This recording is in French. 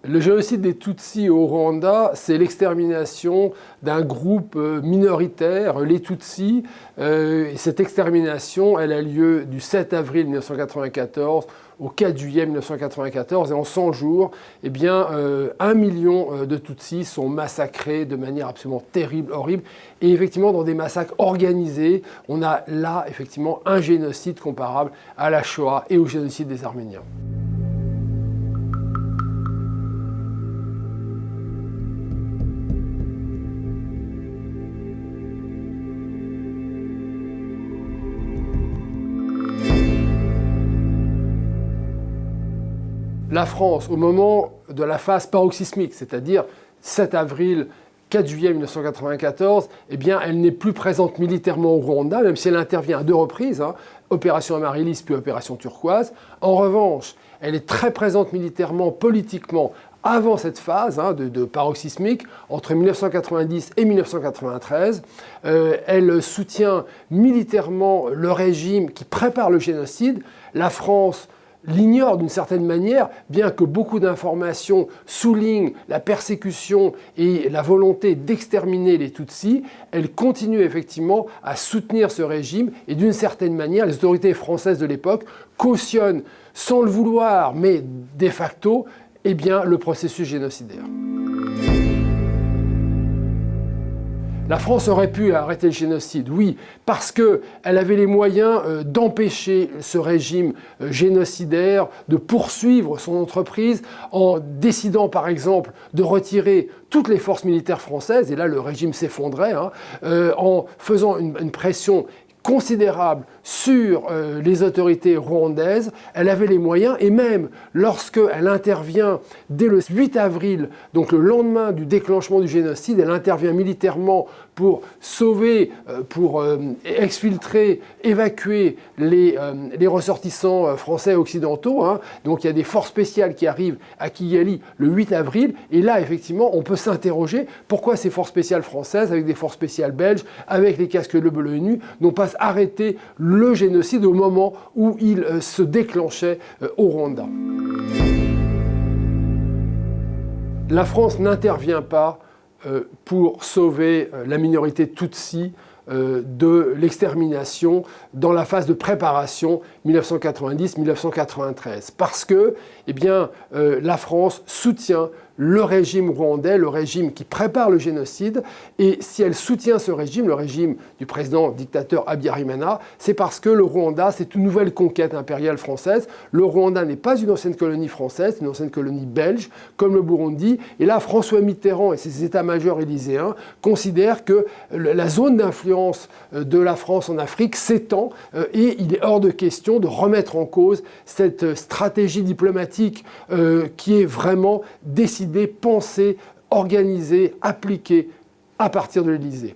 Le génocide des Tutsis au Rwanda, c'est l'extermination d'un groupe minoritaire, les Tutsis. Cette extermination, elle a lieu du 7 avril 1994 au 4 juillet 1994. Et en 100 jours, eh bien, 1 million de Tutsis sont massacrés de manière absolument terrible, horrible. Et effectivement, dans des massacres organisés, on a là, effectivement, un génocide comparable à la Shoah et au génocide des Arméniens. La France, au moment de la phase paroxysmique, c'est-à-dire 7 avril, 4 juillet 1994, eh bien, elle n'est plus présente militairement au Rwanda, même si elle intervient à 2 reprises, opération Amaryllis puis opération Turquoise. En revanche, elle est très présente militairement, politiquement, avant cette phase de paroxysmique, entre 1990 et 1993. Elle soutient militairement le régime qui prépare le génocide. La France l'ignore d'une certaine manière, bien que beaucoup d'informations soulignent la persécution et la volonté d'exterminer les Tutsis. Elle continue effectivement à soutenir ce régime et d'une certaine manière, les autorités françaises de l'époque cautionnent, sans le vouloir, mais de facto, eh bien, le processus génocidaire. La France aurait pu arrêter le génocide, oui, parce qu'elle avait les moyens d'empêcher ce régime génocidaire de poursuivre son entreprise en décidant par exemple de retirer toutes les forces militaires françaises, et là le régime s'effondrait, en faisant une pression considérable sur les autorités rwandaises. Elle avait les moyens, et même lorsqu'elle intervient dès le 8 avril, donc le lendemain du déclenchement du génocide, elle intervient militairement pour sauver, pour exfiltrer, évacuer les ressortissants français occidentaux. Donc il y a des forces spéciales qui arrivent à Kigali le 8 avril, et là effectivement on peut s'interroger pourquoi ces forces spéciales françaises, avec des forces spéciales belges, avec les casques bleus de l'ONU, n'ont pas arrêté le génocide au moment où il se déclenchait au Rwanda. La France n'intervient pas pour sauver la minorité Tutsi de l'extermination dans la phase de préparation 1990-1993. Parce que eh bien, la France soutient le régime rwandais, le régime qui prépare le génocide. Et si elle soutient ce régime, le régime du président dictateur Habyarimana, c'est parce que le Rwanda, c'est une nouvelle conquête impériale française. Le Rwanda n'est pas une ancienne colonie française, c'est une ancienne colonie belge, comme le Burundi. Et là, François Mitterrand et ses états-majors élyséens considèrent que la zone d'influence de la France en Afrique s'étend et il est hors de question de remettre en cause cette stratégie diplomatique qui est vraiment décidée, pensée, organisée, appliquée à partir de l'Élysée.